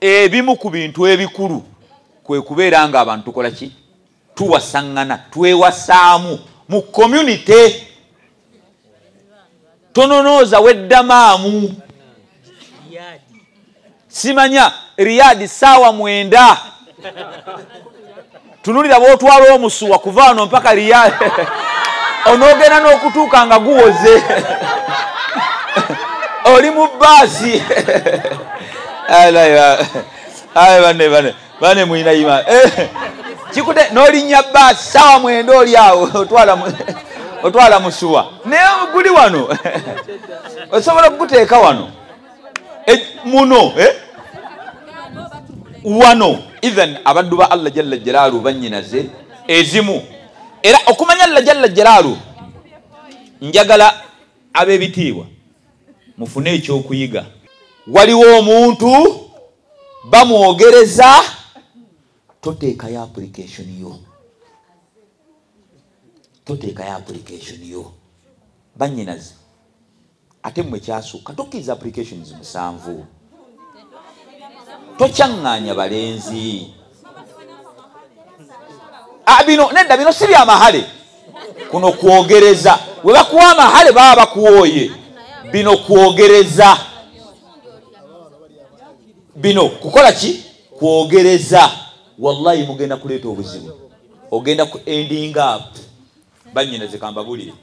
ebimu ku bintu ebikulu kwe kubeera nga abantu tukola ki tuwasangana twewasaamu mu community tononooza weddamaamu simanya Riyadi saawa 9 tunulira bwotwala omusuwa kuva wano mpaka Riyadi onoogenda n'okutuuka nga guwoze oli mu baasi bane mwina ima kikude n'olinnya baasi saawa 9 oli awo otwala musuwa naye guli wano osobola okuguteeka wano muno wano even abaddu ba Allah jalla jalaalu bannyinaze ezimu era okumanya Allah jalla jalaalu njagala ab'ebitiibwa mufune ekyokuyiga waliwo omuntu bamwogereza toteekayo application yo bannyinaze ate mmwe kyasukka tokkiriza applications 7 tokyaŋŋaanya balenzi nedda bino si bya mahale kuno kwogereza we bakuwa amahale baba bakuwooye bino kwogereza bino kukola ki kwogereza wallahi mugenda kuleeta obuzibu ogenda ku ending up bannyinaze kambabulire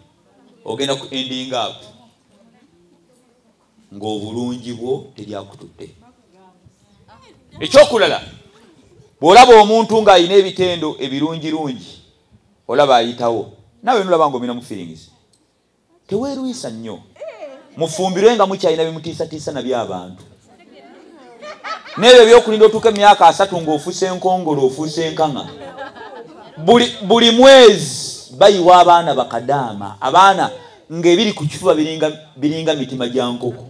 ogenda ku ending up ng'obulungi bwo teryakutudde ekyokulala bw'olaba omuntu ng'alina ebitendo ebirungirungi olaba ayitawo nawe nolaba ng'omina mu feelings teweerwisa nnyo mufumbirwe nga mukyalina bimutiisatiisa naby'abantu n'ebyo ebyokulinda otuuka emyaka 3 ng'ofuuse enkongolo ofuuse enkaŋa buli mwezi bayiwa abaana bakadaama abaana ng'ebiri ku kifuba biringa mitima gya nkoko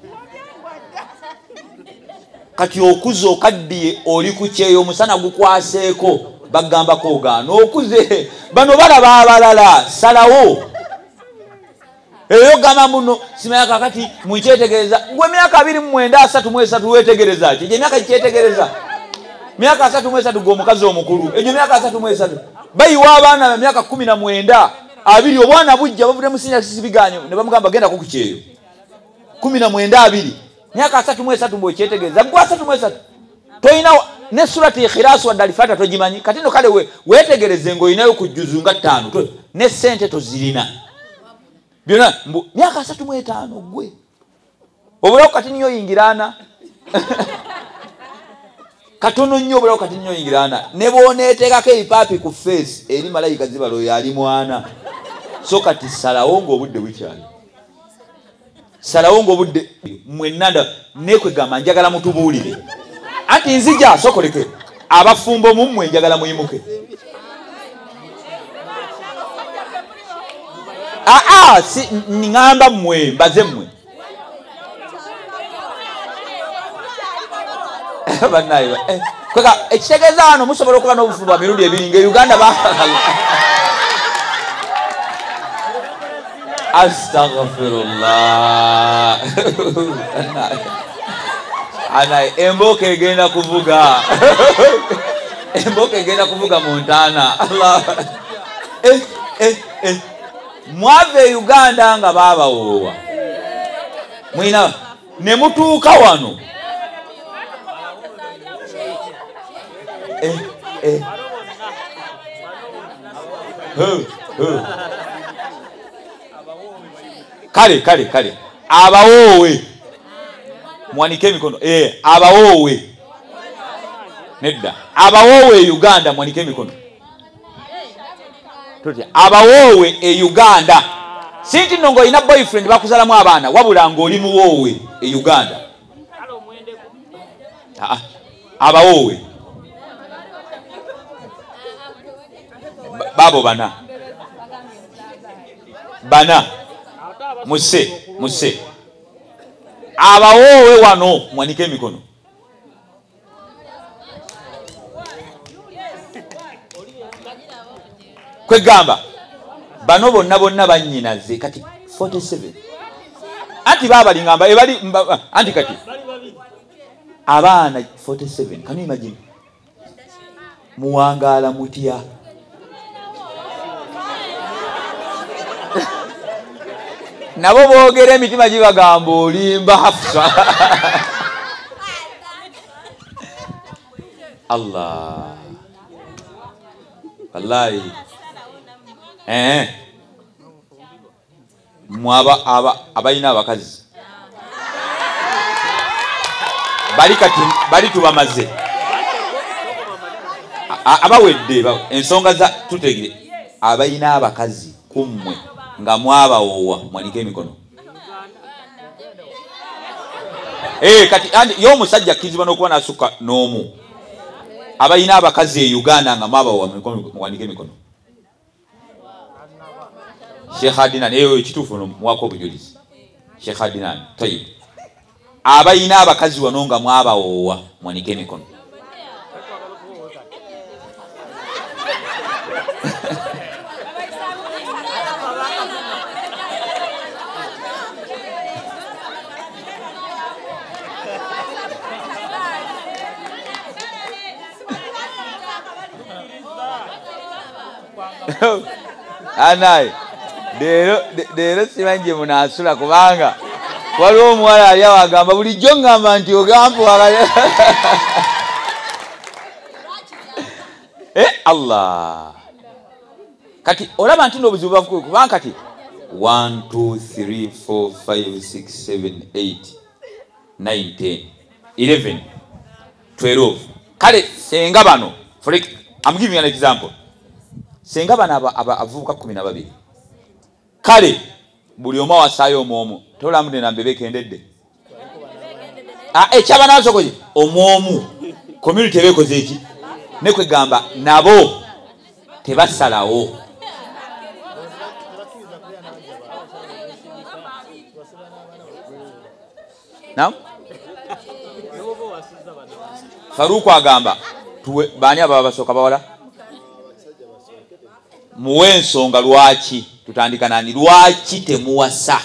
kati okuze okaddiye oli ku kyeyo omusana gukwaseeko bagambako ogaana okuze bano balaba abalala salawo eyo gamba muno simanya kakati mukyetegereza gwe myaka 29 wetegereza ki emyaka kyetegereza myaka 33 g'omukazi omukulu egyo myaka 33 bayiwa abaana myaka 19 abiri obwana bujja bavudde musinya sisibiganyo ne bamugamba genda ku kyeyo 19 myaka 33 mbwekyetegereza gwa 33 toyina ne surati Ikhlas wa dalifata tojimanyi kati no kale wetegereze ngo inayo kujuzunga 5 ne sente tozirina byona myaka 35 gwe obulako kati niyo yingirana katono nnyo obulako kati niyo yingirana ne boneteekako ebipapi ku face eri malayika zibalo yali mwana so kati salawo ng'obudde bukyali salawo ng'obudde mwenanda nekwegamba njagala mutubuulire anti nzija sokoleke abafumbo mummwe njagala muyimuke si ngamba mmwe mbaze mmwe banayi kweka ekitegeeza wano musobola okuba n'obufumbo mirundi ebiri nga Uganda astaghfirullah anayi emboka egenda kuvuga Montana Allah mwave Uganda nga babawoowa mwina ne mutuuka wano kale abawoowe mwanike emikono abawoowe nedda abawoowe Uganda mwanike emikono abawoowe Uganda sinti nongo ina boyfriend bakuzalamu abaana wabula ng'oli muwoowe Uganda abawoowe babo bana muse abawoowe wano mwanike emikono kwegamba bano bonna bannyinaze kati 47 anti baba lingamba ebali anti kati abaana 47. Can you imagine? Muwangala mutya. Nabo boogera emitima gibagamba olimba Hafsa. Allah. Wallahi. Abayina abakazi. Bali tubamaze. Abawedde ensonga za tutegere. Abayina abakazi kummwe nga mwabawowa mwanike emikono. Kati yo musajja kiziba n'okuba n'asukka n'omu. Abayina abakazi e Uganda nga mwabawowa mwanike emikono. Sheikh Adnan ekituufu mwako obujulizi. Sheikh Adnan tayib. Abayina abakazi wano nga mwabawowa mwanike emikono. Anai dero simanje munasula kubanga waliwo omuwala ali awagamba bulijjo ngamba nti ogamba Allah kati olaba nti n'obuzibu bavuga kubanga kati 1 2 3 4 5 6 7 8 9 10 11 12 kale senga bano I'm giving you an example. Senga bana avuka 12 kale buli omu awasaayo omwomu tolamudde nambe bekendedde ekyaba nasokoze omwomu community bekoze eki ne kwegamba nabo tebasalawo nam Faruku agamba bani aba basoka bawala muwe ensonga lwaki tutandika nani lwaki temuwasa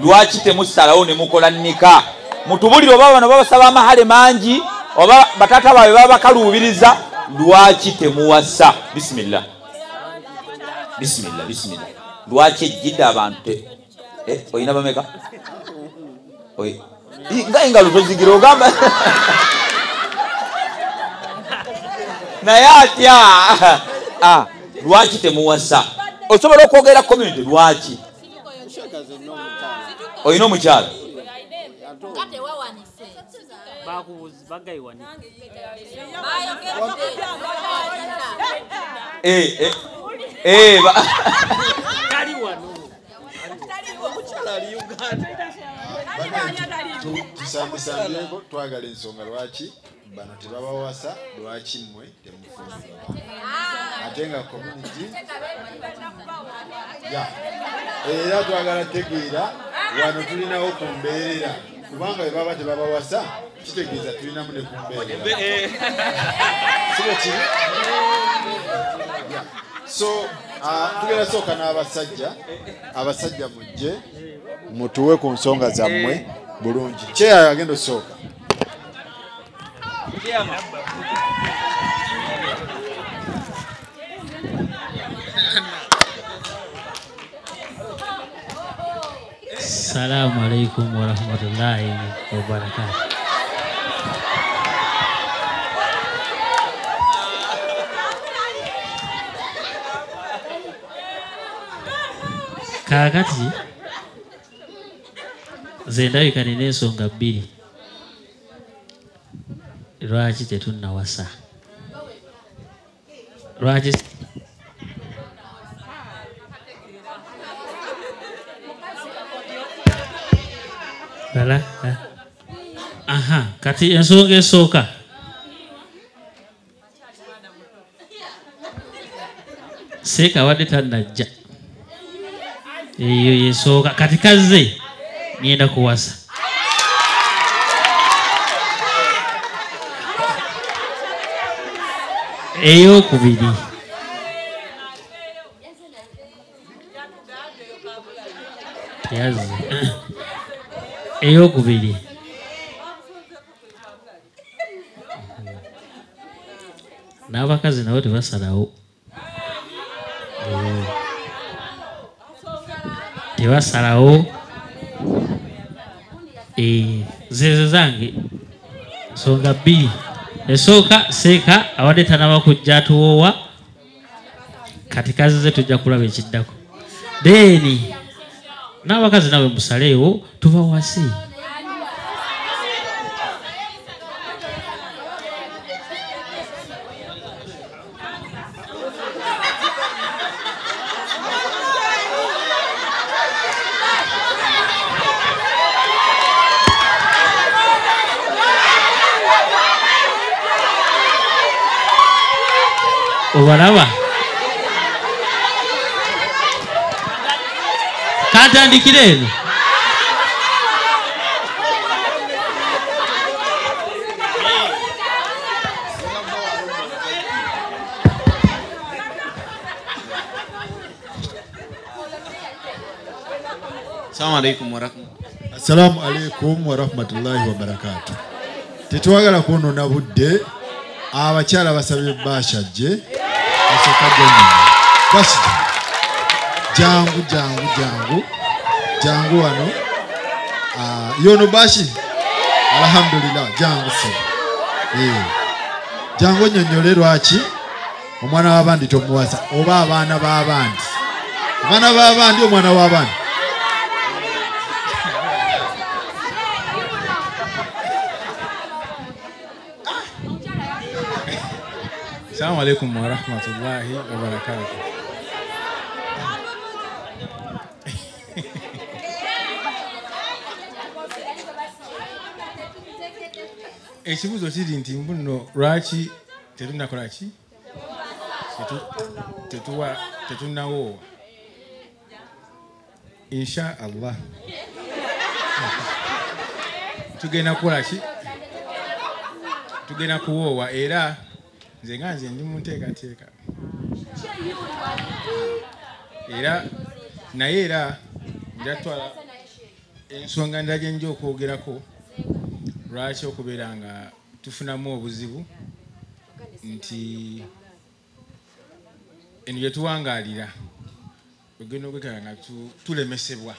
lwaki temusalawo ne mukola nika mutubuliro baba bano babasaba amahale mangi oba batata bawe baba kalubiriza lwaki temuwasa bismillah lwaki jidda abantu oyina bameka nga lutozigira ogamba naye atya lwaki temuwasa osobola okwogera community lwaki oyina omukyala tusambisambyeko twagala ensonga lwaki bano tebabawasa lwaki mmwe temufumbirwa ate nga community era twagala tegeera wano tulinawo ku mbeerera kubanga bwe baba tebabawasa kitegeeza tulinamu ne ku mbeerera sibo kiri so tugenda sooka n'abasajja mujje mutuwe ku nsonga zammwe bulungi kyeya agenda osooka Assalamu alaikum warahmatullahi wabarakatuh. Kakati zendabika nina ensonga bbiri lwaki tetunnawasa lwaki kati ensonga esooka seeka wadde tannajja eyo yesooka kati kazze ngenda kuwasa eyokubiri yazze eyokubiri n'abakazi nabo tebasalawo zezo zange nsonga bbiri esooka seeka awadde tanaba kujja atuwoowa kati kazi ze tujja kulaba ekiddako then n'abakazi nawe musaleewo tuva wasi obalaba kantandikire eno Assalamu alaikum wa rahmatullahi wa barakatuh. Tetwagala kunona budde abakyala basabye bashajje asokadde basi jangu wano yono bashi alhamdulillah jangu si jangu nyonyole lwaki omwana w'abandi tomuwasa oba abaana b'abandi omwana w'abandi Assalamu alaikum wa rahmatullahi wa barakatuh. Ekibuzo kiri nti mbuno lwaki tetunakola ki? Tetunawoowa. Insha Allah. Tugenda kukola ki? Tugenda kuwoowa era nze ndi munteekateeka era naye era njatwala ensonga ndage nja okwogerako lwaki okubeera nga tufunamu obuzibu nti eno bye tuwangaalira ogenda okwekala nga tulemesebwa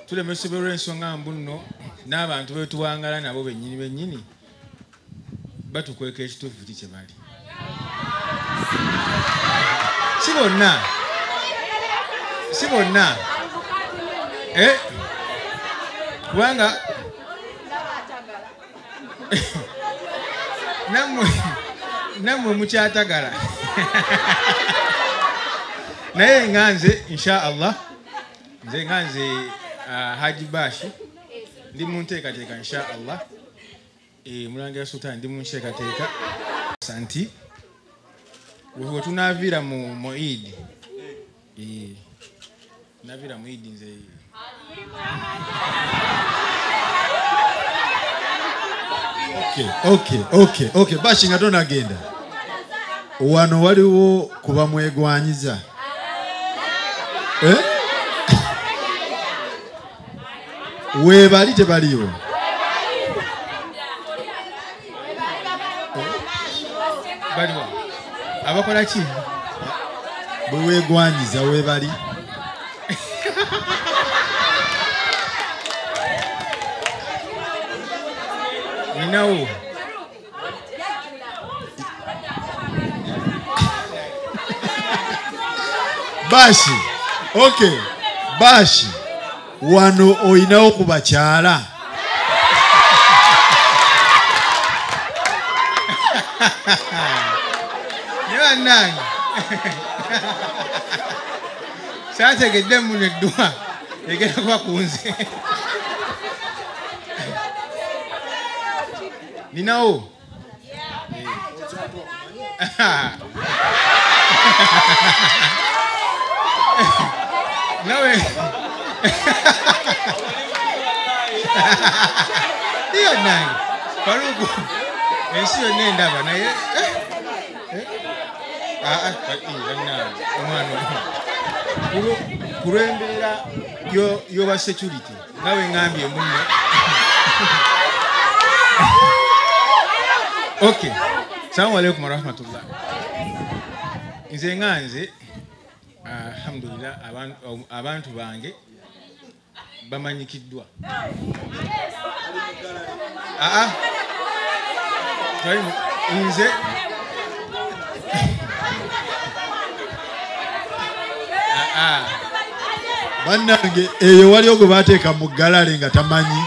tulemesebwa olw'ensonga mbu nno n'abantu betuwangala nabo bennyini batukweka ekituufu kye bali si bonna kubanga nammwe mukyatagala naye nga nze insha Allah nze nga nze Haji Bashi ndi munteekateeka insha Allah Mulangira Sultan ndi munteekateeka santi we tunaviira mu Eid naviira mu Eid nze Okay Bashi nga tonagenda wano waliwo kuba mwegwanyiza webali tebaliwo baliwo abakola ki bwe wegwanyiza webali ninawo Bashi okay Bashi wano oyinawo ku bakyala nange saategedde muno eddwa egenda kuba ku nze ninawo nawe iyo nange kalugu ensi yonna endaba naye omwana kulwembeera yoba security ngawe ngambye munne. Okay. Assalamu alaikum warahmatullah. Nze nganze alhamdulillah abantu bange bamanyikiddwa. Nze bannange eyo wali ogwe bateeka mu galale nga tamanyi.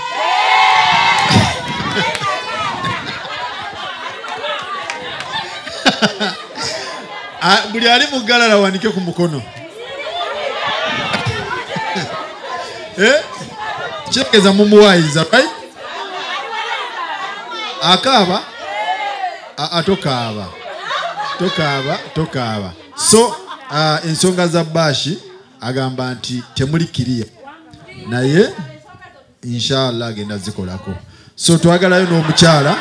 Buli ali mu galala wanike ku mukono. Kyekeza mumuwayiza right? Akaaba tokaaba. So ensonga za Bashi agamba nti temuli kiriya naye inshallah agenda zikolako. So twagalayo n'omukyala,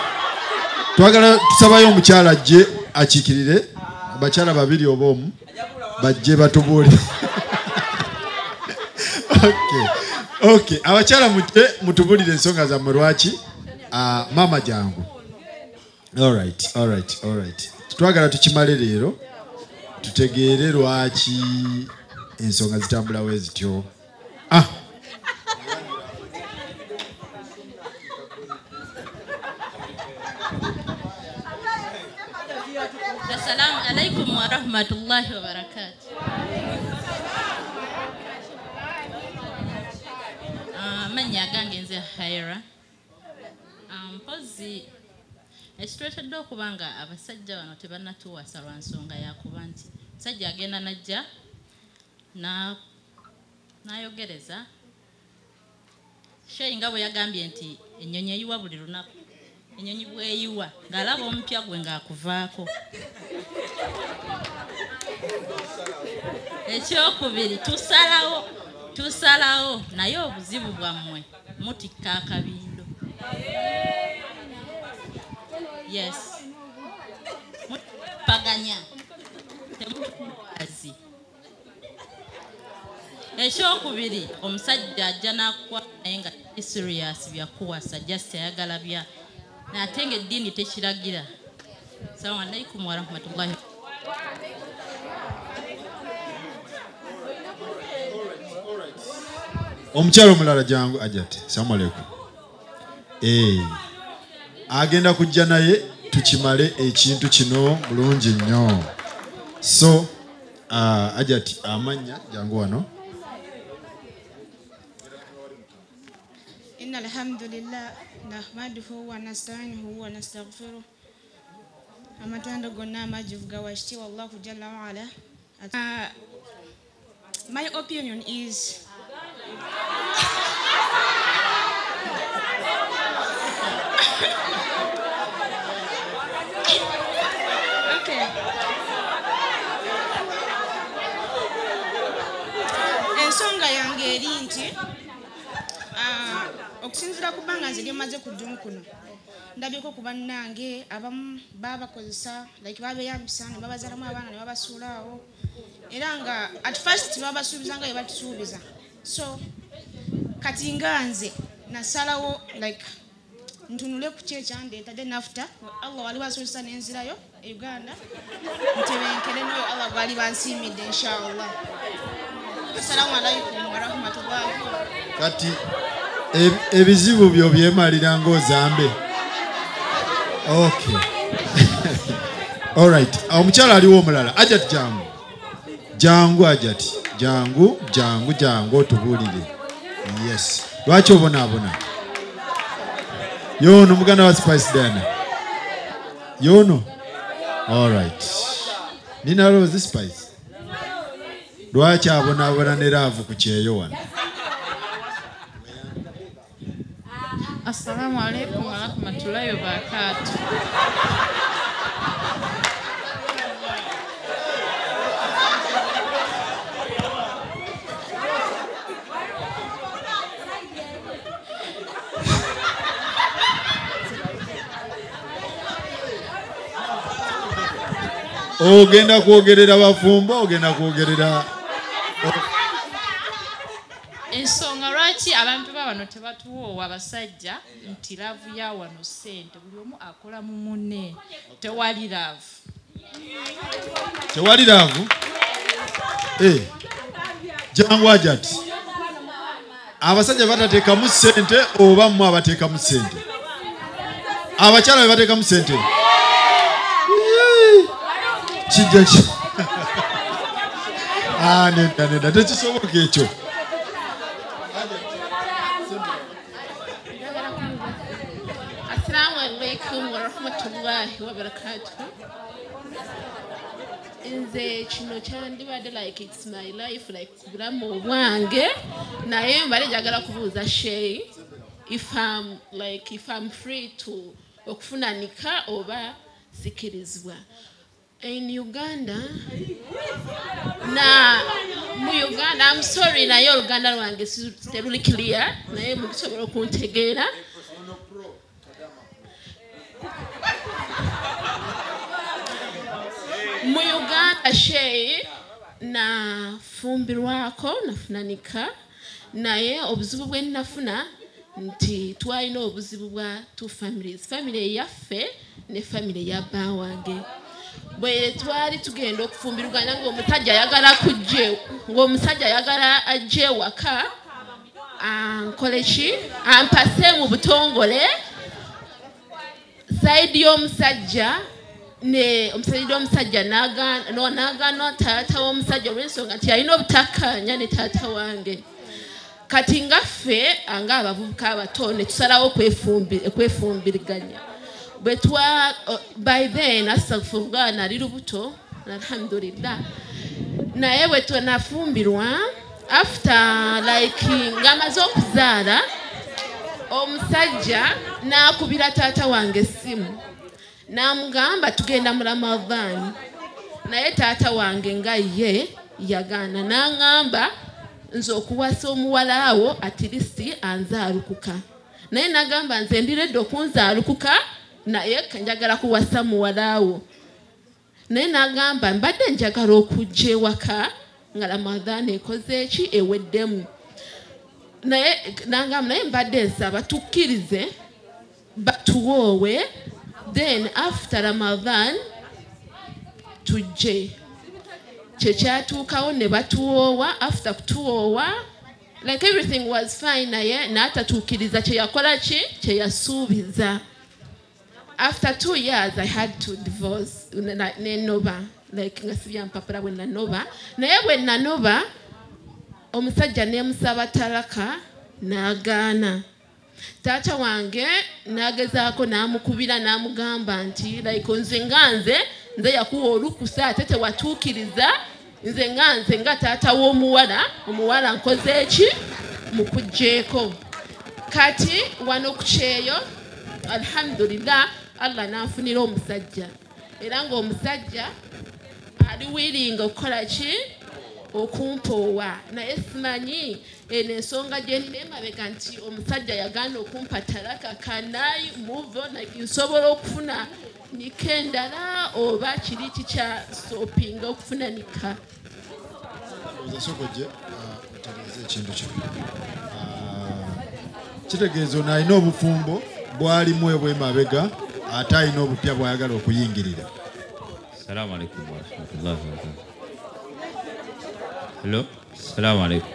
tusabayo omukyala ajje akiikirire abakyala babiri oba omu bajje batubuulire. Okay, abakyala mutubulire ensonga zammwe lwaki mama jangu. All right. Twagala tukimale leero tutegeere lwaki ensonga zitambula we zityo. Assalamu alaikum wa rahmatullahi wa barakatuh. Manya gange nze Haira. Mpozi ekituletedde okubanga abasajja bano tebannatuwasa lwa nsonga yakuba nti musajja agenda najja nayogereza sheyi nga bwe yagambye nti ennyonyi eyiwa buli lunaku, ennyonyi bweyiwa ng'alaba omupya gwe ng'akuvaako. Ekyokubiri tusalawo naye obuzibu bwammwe mutikka akabindo. Yes. Paganya. Temuwazi. Ekyokubiri omusajja ajja n'akuwa naye nga serious byakuwasa just ayagala bya ate nga eddiini tekiragira. Assalamu alaikum wa rahmatullahi. Omukyala omulala jangu ajate. Assalamu alaikum. Agenda kujja naye tukimale ekintu kino bulungi nnyo. So ajati amanya jangu wano. Inna alhamdulillah nahmaduhu wa nasta'inuhu wa nastaghfiruh. Amatanda gonna majivuga washti wallahu jalla wa ala. My opinion is okay. Ensonga yange eri nti okusinzira kubanga nze lyemaze kuddumu kuno ndabyeko ku bannange abamu babakozesa like babeyambisa ne babazalamu abaana ne babasuulaawo era nga at first babasuubiza nga yebatusuubiza. So kati nga nze nasalawo like ntunule ku kyekyandeetadde nafuta Allah wali basobozesa n'enzirayo e Uganda ntebenkere noyo Allah bali bansiimidde inshallah. Assalamu alaikum wa rahmatullahi. Kati ebizibu byo byemalira ng'ozambe. Okay. All right. Omukyala aliwo omulala. Ajati jangu ajati. Jangu otubuulire. Yes. Lwaki obonaabona? Yono muganda wa Spice Dana. Yono. All right. Nina Rose Spice. Lwaki abonaabona ne laavu ku kyeyo wano? Assalamu alaikum wa rahmatullahi wa barakatuh. Ogenda kwogerera bafumbo, ogenda kwogerera ensonga lwaki abantu babano tebatuwoowa abasajja nti laavu ya wano ssente buli omu akola mu munne tewali laavu jangu ajati abasajja batateekamu ssente oba mmwe abateekamu ssente abakyala be bateekamu ssente kijja ki nedda tekisoboka ekyo Assalamu alaikum wa rahmatullahi wa barakatuh. Nze kino kyandibadde like it's my life like kubulamu bwange naye mbale njagala kubuuza Shay if I'm free to okufunanika oba sikirizibwa in Uganda mu Uganda I'm sorry naye Oluganda lwange teruli clear naye mukusobola okuntegeera mu Uganda Shay nafumbirwako nafunanika naye obuzibu bwe nafuna nti twalina obuzibu bwa two families family yaffe ne family ya bba wange bwe twali tugenda okufumbirugana ng'omusajja ayagala ajje waka ankole ki ampase mu butongole side y'omusajja n'agaana taata w'omusajja olw'ensonga nti alina obutakkaanya ne taata wange kati ngaffe nga abavubuka abato ne tusalawo okwefumbiriganya by then astaghfirullah nali lubuto alhamdulillah naye bwe tunafumbirwa after like ng'amaze okuzaala omusajja n'akubira taata wange essimu n'amugamba tugenda mu Ramadhan naye taata wange nga ye yagaana n'aŋŋamba nze okuwasa omuwala awo at least anzaalukuka naye n'agamba nze ndiredde okunzaalukuka naye njagala kuwasa muwala awo naye n'agamba mbadde njagala okujja ewaka nga Ramadhan ekoze eki eweddemu naye n'agamba naye mbadde nsaba tukkirize batuwoowe then after Ramadhan tujje kyekyatuukawo ne batuwoowa after kutuwoowa like everything was fine naye n'atatuukiriza kyeyakola ki kyeyasuubiza after 2 years I had to divorce nenoba like nga sibya mpapula bwe nanoba naye bwe nanoba omusajja nemusaba talaka n'agaana taata wange n'agezaako n'amukubira n'amugamba nti like nze nze yakuwa olukusa ate tewatuukiriza nze nga taata w'omuwala nkoze eki mukugjeeko kati wano ku kyeyo alhamdulillah Allah n'anfunira omusajja era ng'omusajja ali wiringa okukola ki okumpoowa naye simanyi eno ensonga gye nina emabega nti omusajja yagaana okumpa talaka kanayi muvo nsobola okufuna nika endala oba kiri kikyasopinga okufuna nika ozasokoje otegeeza ekintu kino kitegeeza ono alina obufumbo bwalimu ebwemabega ate alina obupya bwayagala okuyingirira. Assalamu alaikum wa rahmatullahi wa barakatuh. Hello, assalamu alaikum.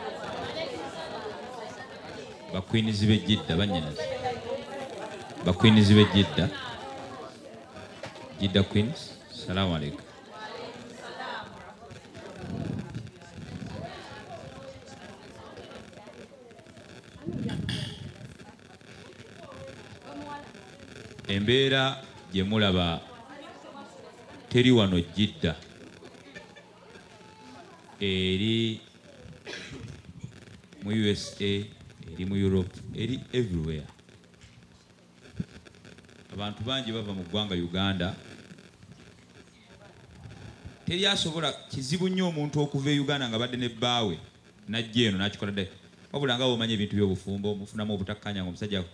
Bakwinizi b'Jidda bannyinaze. Bakwinizi b'Jidda. Jidda Queens. Assalamu alaikum. Embeera gye mulaba teri wano Jidda eri mu USA eri mu Europe eri everywhere. Abantu bangi bava mu ggwanga Uganda teri asobola kizibu nnyo omuntu okuva e Uganda nga badde ne bbaawe najja eno n'akikola dde wabula nga omanya ebintu by'obufumbo mufunamu obutakkanya nga omusajja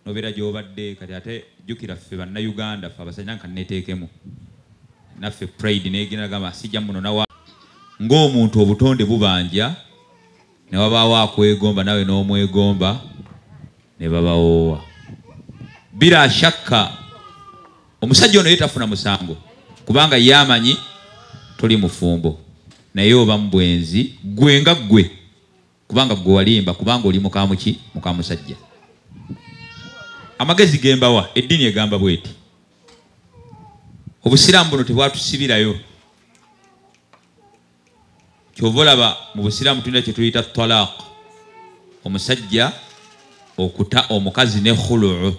nobeera gy'obadde kati ate jjukira ffe bannayuganda ffe abasajja nka neeteekemu naffe pride neegenda gamba sijja muno nawa ng'omuntu obutonde bubanja ne wabaawo akwegomba nawe n'omwegomba ne babawoowa. Bila shakka omusajja ono yetafuna musango kubanga yamanyi tuli mufumbo naye oba mbwenzi gwe nga gwe kubanga gwe walimba kubanga oli mukamuki mukamusajja. Amagezi gembawa eddiini egamba bweti. Obusiraamu buno tebwatusibirayo. Kyova olaba mu busiraamu tulina kye tuyita talaq. Omusajja okuta omukazi ne khulu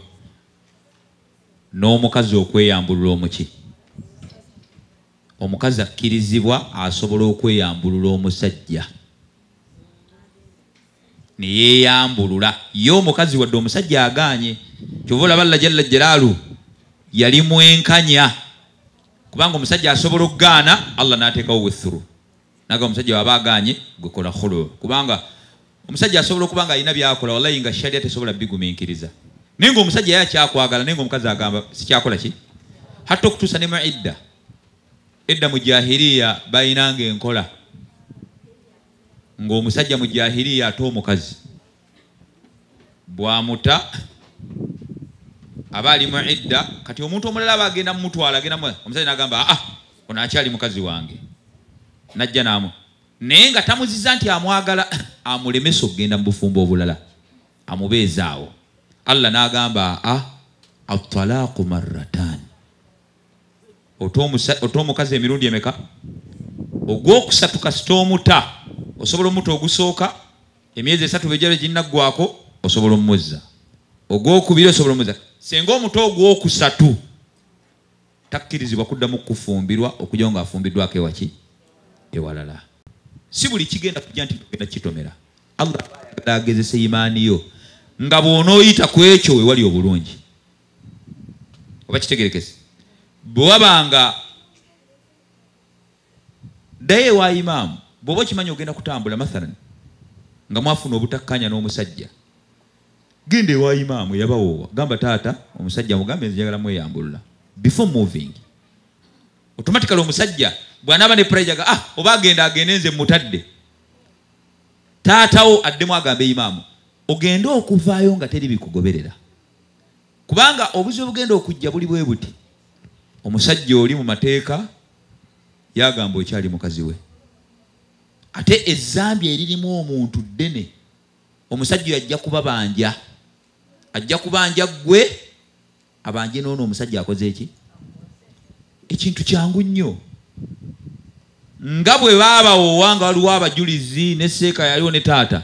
n'omukazi okweyambulula omuki. Omukazi akkirizibwa asobola okweyambulula omusajja ne yeeyambulula ye omukazi wadde omusajja agaanye. Kyova olaba Allah jalla jalaalu yali mwenkanya kubanga omusajja asobola okugaana Allah n'ateekawo wethuru naga omusajja waba agaanye gwe kola khulu kubanga omusajja asobola okubanga alina byakola wallahi nga sharia tesobola bigumiikiriza. Naye ng'omusajja yakyakwagala naye ng'omukazi agamba sikyakola ki hatta okutuusa ne mu edda mu jahiliya bayinanga enkola ng'omusajja mu jahiliya ate omukazi bwamuta aba ali mu idda kati omuntu omulala aba agenda mumutwala agenda omusajja n'agamba ono akyali mukazi wange najja naamu naye nga tamuziza nti amwagala amulemesa okugenda mu bufumbo obulala amubeezaawo. Allah n'agamba at-talaqu marratan. Oto omukazi emirundi emeka? Ogwokusatu kasita omuta osobola omuta ogusooka emyezi 3 bejjalo ginnaggwako osobola omuzza. Ogwokubiri osobola omuzza. Senga omuto ogwokusatu takkirizibwa kuddamu kufumbirwa okujja nga afumbiddwako ewaki ewalala. Si buli kigenda kujja nti tugenda kitomera. Allah agezesa imaani yo nga bw'onooyita ku ekyo we wali obulungi. Oba kitegerekese bwe wabanga ddayo ewa imaamu bw'oba okimanyi ogenda kutambula mathalan nga mwafuna obutakkanya n'omusajja genda ewa imaamu yabawoowa gamba taata omusajja mugambe nze njagala mweyambulula before moving. Automatically omusajja bw'anaaba ne pressure oba agende nze mutadde taatawo addemu agambe imaamu ogenda okuvaayo nga teri bikugoberera kubanga obuzibu bugenda okujja buli bwe buti. Omusajja oli mu mateeka yagamba okyali mukazi we ate ezzambi eririmu omuntu ddene. Omusajja yajja kubabanja ajja kubanja gwe abanje noono omusajja akoze eki ekintu kyangu nnyo nga bwe baabawoowa nga waliwo abajulizi ne seeka yaliwo ne taata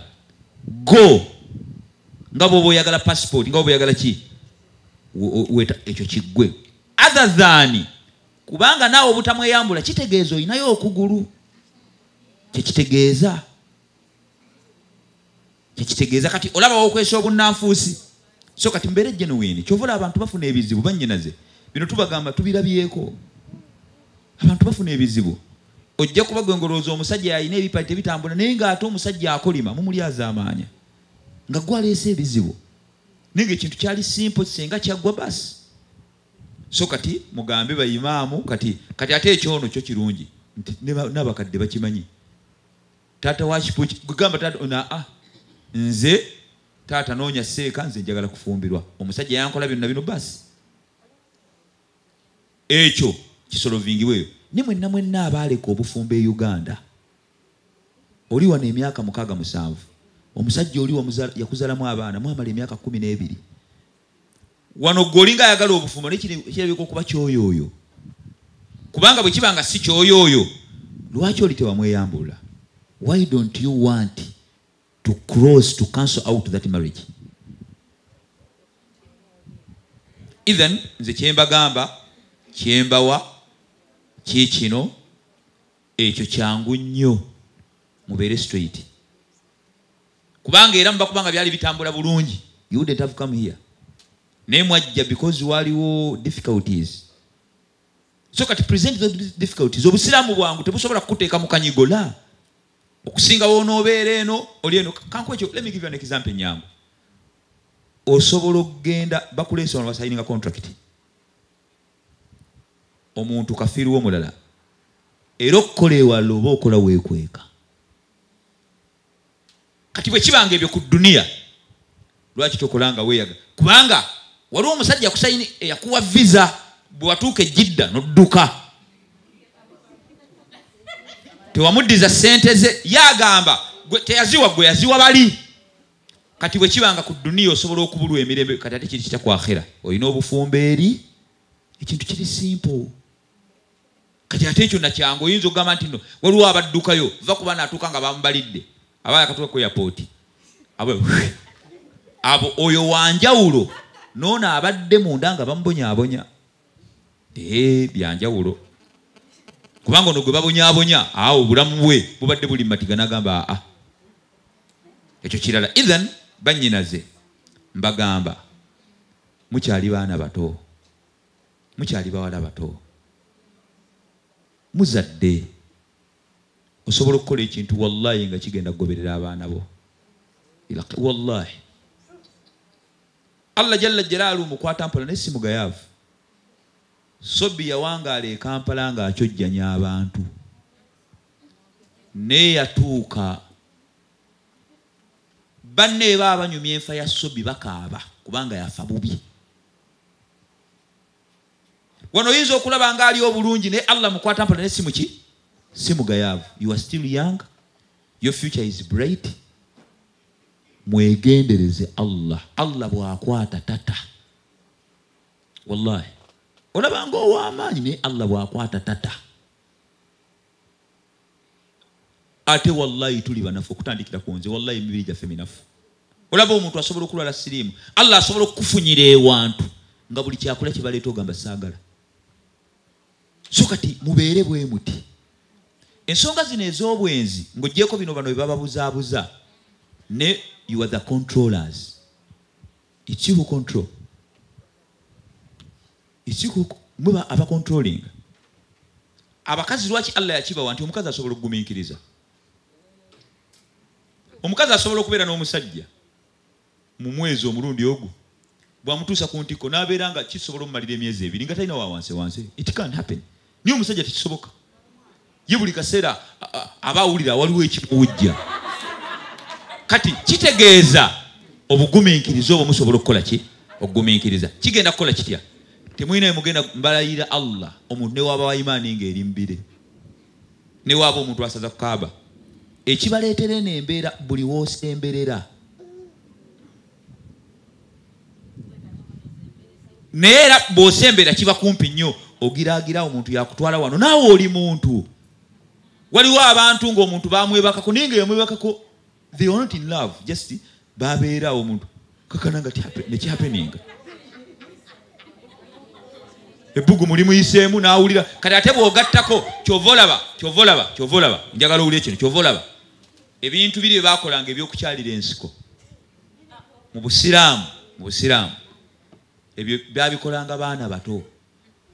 go nga bw'oba oyagala passport nga bw'oba oyagala ki weta ekyo kiggwe other than kubanga naawe obutamweyambula kitegeeza olinayo okugulu kyekitegeeza kati olaba okwesa obunnanfuusi so kati mbeere genuine kyovola abantu bafuna ebizibu bannyinaze bino tubagamba tubirabyeko abantu bafuna ebizibu ojja kuba gwe ngolooza omusajja alina ebipati ebitambula naye ng'ate omusajja akolima mumulyaza amaanya nga gwaleese ebizibu naye ng'ekintu kyali simple senga kyaggwa basi. So kati mugambe bayimaamu kati ate ekyono kyo kirungi nti n'abakadde bakimanyi. Taata wakipuki gugamba taata nze taata noonya seeka nze njagala kufumbirwa omusajja yankola byonna bino basi ekyo kisolovingibweyo. Ne mwenna abaaleka obufumbo e Uganda oli wano emyaka 67 omusajja oli yakuzalamu abaana mwamala emyaka 12 wano golinga ayagala obufumbo nekirabika okuba kyoyooyo kubanga bwe kibanga si kyoyooyo lwaki oli tewamweyambulula? Why don't you want to cross to cancel out that marriage? Even nze kyembagamba kyembawa kikino ekyo kyangu nnyo mubeere straight kubanga era mubakubanga byali bitambula bulungi you wouldn't have come here naye mwajja because waliwo difficulties. So kati present those difficulties. Obusiraamu bwangu tebusobola kukuteeka mu kanyigola okusinga wonoobeera eno oli eno kanku ekyo. Let me give you an example nyangu. Osobola okugenda bakuleesa wano basayininga contract omuntu kafiirwa omulala era okukola ewala oba okola weekweka kati bwe kibanga ebyo ku dunia lwaki tokolanga weyaga kubanga waliwo omusajja kusayini yakuwa visa bwe watuuka Jidda nodduka tewamuddiza sente ze yagamba teyaziwa gwe yaziwa bali kati bwe kibanga ku dunia osobola okubulwa emirembe kati ate kiri kitya ku akhira olina obufumbe eri ekintu kiri simple kati ate ekyo nakyangu oyinza okugamba nti no waliwo abaddukayo va kuba naatuuka nga bamubalidde abaya katuuka ku airport abo oyo wanjawulo nono abadde munda nga bamubonyaabonya byanjawulo kubanga ono gwe babonyaabonya awo obulamu bwe bubadde buli matiga nagamba ekyo kirala ithan bannyinaze mbagamba mukyali baana bato mukyali bawala bato muzadde osobola okukola ekintu wallahi nga kigenda kugoberera abaana bo wallahi Allah jalla jalaalu mukwata mpola nesimu gayavu Sobi yawangaala e Kampala nga akyojjanya abantu ne yatuuka banne babanyumya enfa ya Sobi bakaaba kubanga yafa bubi wano oyinza okulaba nga ali obulungi ne Allah mukwata mpola nesimu ki simu gayavu you are still young your future is bright mwegendereze Allah bwakwata tata wallahi olabanga ow'amaanyi ne Allah bwakwata tata ate wallahi tuli banafu okutandikira ku nze wallahi emibiri gyaffe minafu olaba omuntu asobola okulwala siriimu Allah asobola okufunyira ewantu nga buli kyakola kibaleeta ogamba saagala so kati mubeere bwe muti ensonga zino ez'obwenzi ng'oggyeko bino bano bye bababuzaabuza ne you are the controllers it's you who control it's you who muba aba controlling abakazi lwaki Allah yakibawa nti omukazi asobola okugumiikiriza omukazi asobola okubeera n'omusajja mu mwezi omulundi ogwo bwamutuusa ku ntiko n'abeera nga kisobola omumalira emyezi ebiri nga talina wa wansi it can happen niyo omusajja tekisoboka ye buli kaseera abaawulira waliwo ekimuwujja kati kitegeeza obugumiikiriza obwo musobola okukola ki okugumiikiriza kigenda kukola kitya temulina mugenda mbalayira Allah omuntu ne waba wa imaani ng'eri mbire ne waba omuntu asaza ku Kaaba ekibaleetere n'embeera buli woosemberera naye era bw'osembera kiba kumpi nnyo ogiraagira omuntu yakutwala wano naawe oli muntu waliwo abantu ng'omuntu bamwebakako naye nga yamwebakako they are not in love just babeera omuntu kakana nga nekihappeninga ebbugu muli muyiseemu n'awulira kati ate bw'ogattako kyovolaba njagala owulire kino kyovolaba ebintu biri bye baakolanga ebyokukyalira ensiko mu busiraamu ebyo byabikolanga baana bato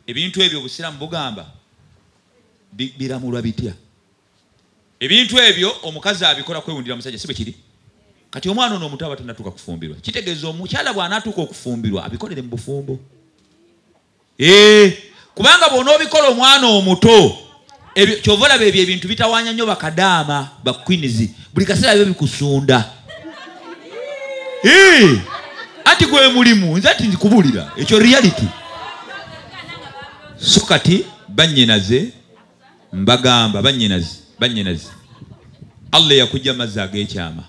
ebintu ebyo obusiraamu bugamba biramulwa bitya ebintu ebyo omukazi abikola kwewundira musajja sibe kiri kati omwana ono omuto abatannatuuka kufumbirwa kitegeeza omukyala bw'anaatuuka okufumbirwa abikolere mu bufumbo kubanga bw'onoobikola omwana omuto kyovolaba ebyo ebintu bitawaanya nnyo bakadaama bakwinizi buli kaseera byo bikusunda anti gwe mulimu nze ati nzikubulira ekyo reality so kati bannyinaze mbagamba bannyinaze Allah yakujja amazzi ag'ekyama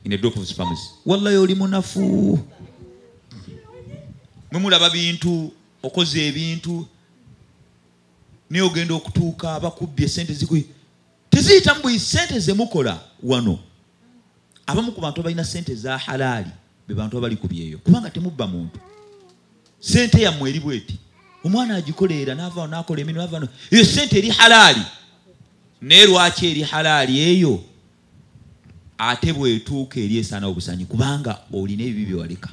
in a drop of sperms wallahi oli munafu mwemulaba bintu okoze ebintu naye ogenda okutuuka abakubbye sente teziyita mbwe sente zemukola wano abamu ku bantu abalina sente za halaali be bantu abali kubyeyo kubanga temubba muntu sente yammwe eri bweti omwana agikoleera n'avaawo n'akola emirimu n'avaano eyo sente eri halaali naye lwaki eri halaali eyo ate bwetuuka eri esaana obusanyi kubanga olina ebibi byewaleka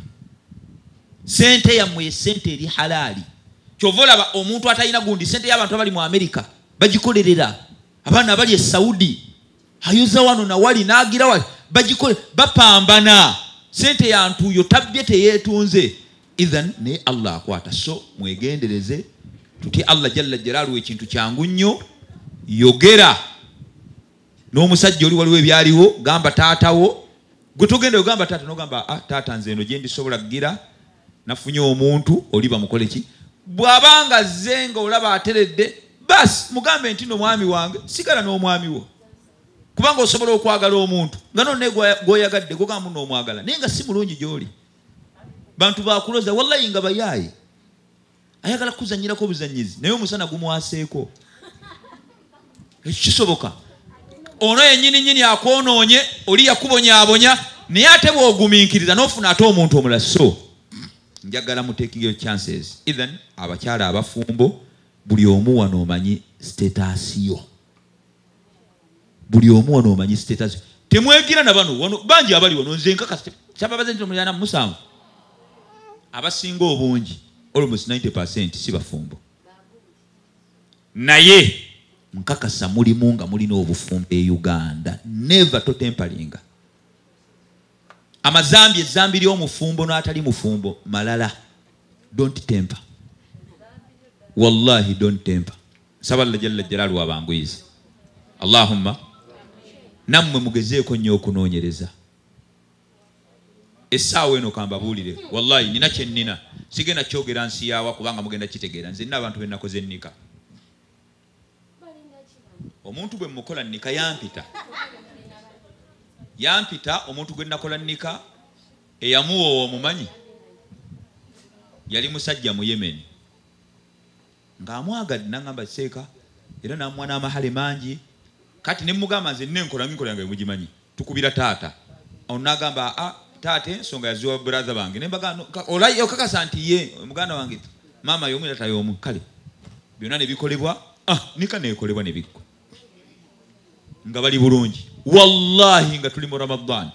sente yammwe sente eri halaali kyova olaba omuntu atalina gundi sente y'abantu abali mu Amerika bagikolerera abaana abali e Saudi ayoza wano nawali n'agira wali bapambana sente ya ntuuyo tabbye teyeetunze ithan ne Allah akwata so mwegendereze tuti Allah jalla jalaaluhu ekintu kyangu nnyo yogera n'omusajja oli waliwo ebyaliwo gamba taatawo gwe togenda ogamba taata nogamba taata nze eno gye ndisobola gira nafunye omuntu oliba mukole ki bw'abanga zenga olaba ateredde basi mugambe nti no mwami wange sigala n'omwami wo kubanga osobola okwagala omuntu nga nonne gwoyagadde gogamba n'omwagala naye nga si mulungi gy'oli bantu bakuloza wallahi nga bayaayi ayagala kuzanyirako obuzanyizi naye omusana gumwaseeko ekisoboka ono yennyini akwonoonye oli yakubonyaabonya naye ate bw'ogumiikiriza n'ofuna ate omuntu omulala so njagala muteekingeyo chances ethan abakyala abafumbo buli omu wano omanyi statusyo buli omu wano omanyi status temwegira na bano wano bangi abali wano nze nkakasa kyababaze nti omulana musanvu abasinga obungi almost 90% si bafumbo naye nkakasa mulimu nga mulina obufumbo e Uganda never totempalinga amazambi ezambi ly'omufumbo n'atali mufumbo malala don't temper wallahi don't temper saballa jalla jalalu abanguizi Allahumma nammwe mugezeeko nnyo okunoonyereza essaawa eno kambabuulire wallahi nina kye nnina sigenda kyogera nsi yaawa kubanga mugenda kitegeera nze nina abantu be nnakoze nnika omuntu bwe mukola nnika yampita omuntu gwe nakola nnika eyamuwoowa omumanyi yali musajja mu Yemen ng'amwagadde n'angamba seeka era n'amuwa n'amahale mangi kati ne mugamba nze nenkola yange mugimanyi tukubira taata awo n'agamba taata ensonga yaziwa brother bange ne mbaga olayi okakasa nti ye muganda wange maama y'omu era y'omu kale byonna ne bikolebwa nika neekolebwa ne biggwa nga bali bulungi wallahi nga tuli mu Ramadan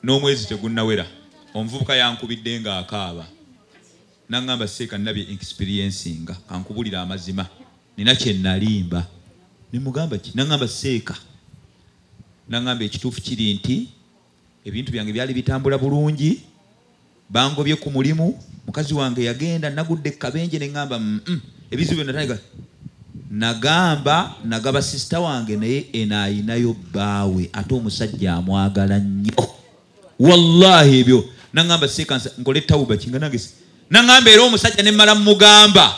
n'omwezi tegunnawera omuvubuka yankubidde ng'akaaba n'angamba seeka nabye experiencing kankubulira amazima nina kye nalimba ne mugamba ki n'angamba seeka n'angamba ekituufu kiri nti ebintu byange byali bitambula bulungi bangobye ku mulimu mukazi wange yagenda nagudde kabenje ne ngamba ebizibu byonna nagaba sister wange naye enayinayo baawe ate omusajja amwagala nnyo wallahi ebyo nangamba seeka nkole tawuba kinga nange nangamba era omusajja ne mmala mugamba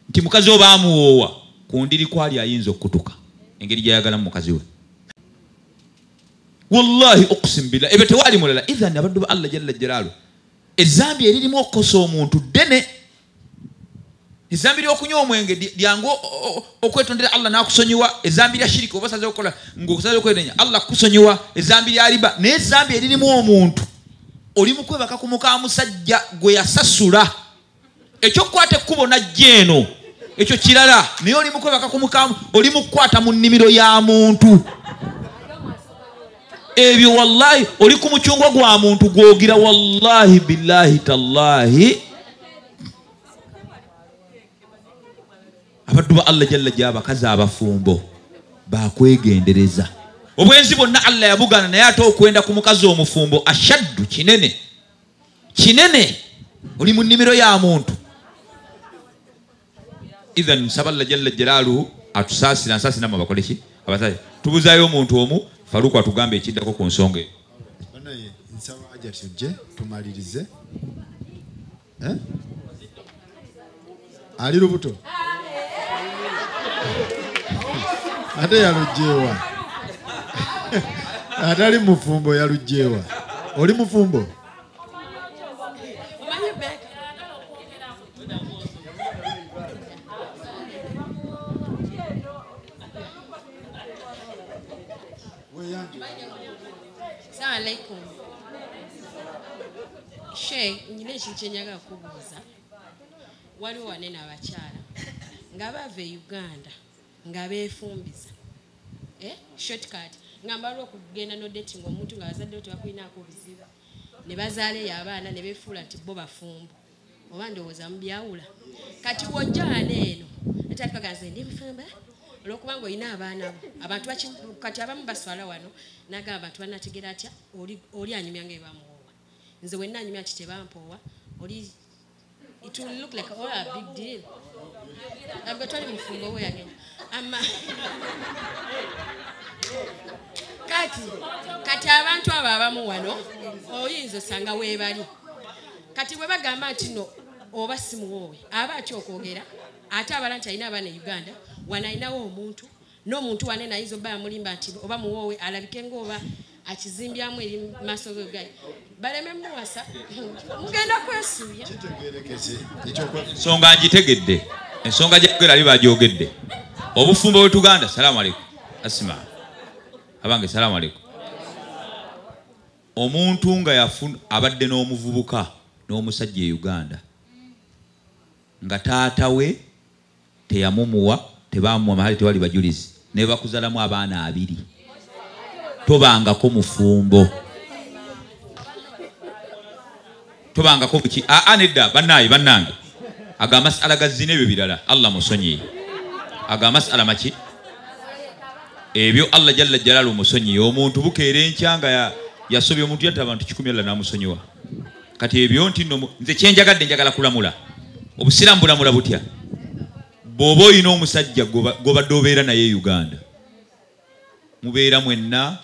nti mukazi oba amuwoowa ku ndiri kwali ayinza okutuka engeri gyayagala mu mukazi we wallahi uqsim billah ebyo tewali mulala idhan abaddu ba Allah jalla jalaalu ezambi eririmu okukosa omuntu ddene ezambi ly'okunywa omwenge lyangu okwetondera Allah n'akusonyiwa ezambi lya shiriki oba osaze okukola ng'okusaze okwenenya Allah kusonyiwa ezambi lya riba naye ezambi eririmu omuntu oli mu kwebaka ku muka musajja gwe yasasula ekyokukwata ekkubo najja eno ekyo kirala naye oli mu kwebaka ku muka oli mu kukwata mu nnimiro ya muntu ebyo wallahi oli ku mucungwa gwa muntu gwogira wallahi billahi tallahi abaddu ba Allah jalla jabakazi abafumbo bakwegendereza obwenzi bonna Allah yabugana naye ate okwenda ku mukazi omufumbo ashaddu kinene oli mu nnimiro ya muntu idhan saballa jalla jalaluhu atusaasira nsaasira mu bakole ki abasaye tubuzaayo omuntu omu Faruku atugambe ekiddako ku nsonga banaye nsaba aja tujje tumalirize ali lubuto ate yalujjeewa atali mufumbo yalujjeewa oli mufumbo Assalamu alaikum. Nyine ekintu kyenyaga kubuuza waliwo wanene abakyala nga bava e Uganda nga beefumbiza shortcut nga mbalwa okugenda no dating omuntu nga bazaddewo tebakulinaako buzibu ne bazaaleyo abaana ne beefuula nti bo bafumbo oba ndowooza mubyawula kati wojjaana eno etalikaganze ndi bifumba olwokuba nga olina abaana bo abantu kati abamu baswala wano nagamba abantu banategeera atya oli anyumya nga ebamuwoowa nze wenna anyumya ati tebampoowa oli it will look like a big deal nabwe twali mufumbo we yagenda kati abantu abo abamu wano oyinza osanga weebali kati bwe bagamba nti no oba simuwoowe aba atya okwogera ate abala nti alina abaana e Uganda wana alinawo omuntu n'omuntu wane nayinza obba amulimba nti oba muwoowe alabike ng'oba akizimbyamu eri maaso gegayi baleme muwasa mugenda kwesuuya ensonga ngitegedde ensonga gyakugera ali bagyogedde obufumbo bwe tuganda salaamu aleikum asima abange salaamu aleikum omuntu nga yafuna abadde n'omuvubuka n'omusajja e Uganda nga taata we teyamumuwa tebamuwa mahali tewali bajulizi ne bakuzalamu abaana 2 tobangako mufumbo tobangako buki nedda bannange aga masala gazina ebyo birala Allah musonyi aga masala maki ebyo Allah jalla jalalu musonyi omuntu bukeere enkyanga yasobye omuntu yatta abantu 100 Allah namusonyiwa kati ebyo nti nze kyenjagadde njagala kulamula obusiramu bulamula butya bw'oba olina omusajja gobadde obeera naye Uganda mubeera mwenna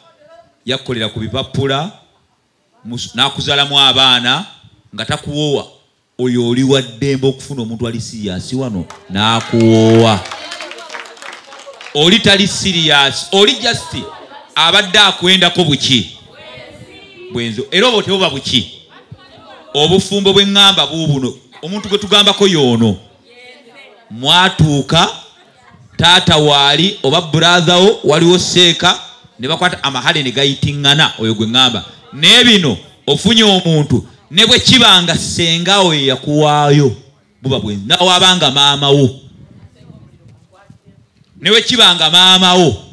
yakkolera ku bipapula n'akuzalamu abaana nga takuwoowa oyo oli wa ddembe okufuna omuntu ali siriyasi wano n'akuwoowa oli tali siriyasi oli just abadde akwendako buki bwenzo era oba tebuba buki obufumbo bwe ŋŋamba buubuno omuntu gwe tugambako yoono mwatuuka taata waali oba brother wo waliwo seeka ne bakwata amahale ne gayitiŋŋana oyo gwe ŋŋamba naye bino ofunye omuntu ne bwe kibanga sengawo ye yakuwaayo buba bwenzi nawe wabanga maama wo ne bwe kibanga maama wo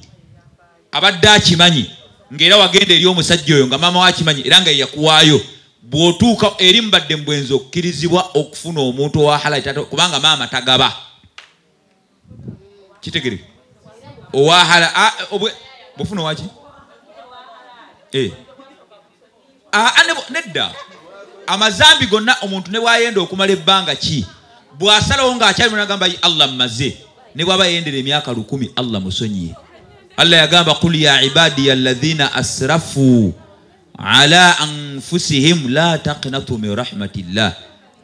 abadde akimanyi ng'era wagenda eri omusajja oyo nga maama wo akimanyi era nga ye yakuwaayo bw'otuuka eri mbadde mbwenzi okkirizibwa okufuna omuntu owa halali kubanga maama tagaba kitegere owa halali bwofuna owaki nedda amazambi gonna omuntu ne bwayenda okumala ebbanga ki bw'asalawo ng'akyalimu nagamba Allah mmaze ne bw'aba yendera emyaka 10 Allah musonyiye Allah yagamba qul ya ibadiya alladhina asrafu ala anfusihim la taqnatu min rahmatillah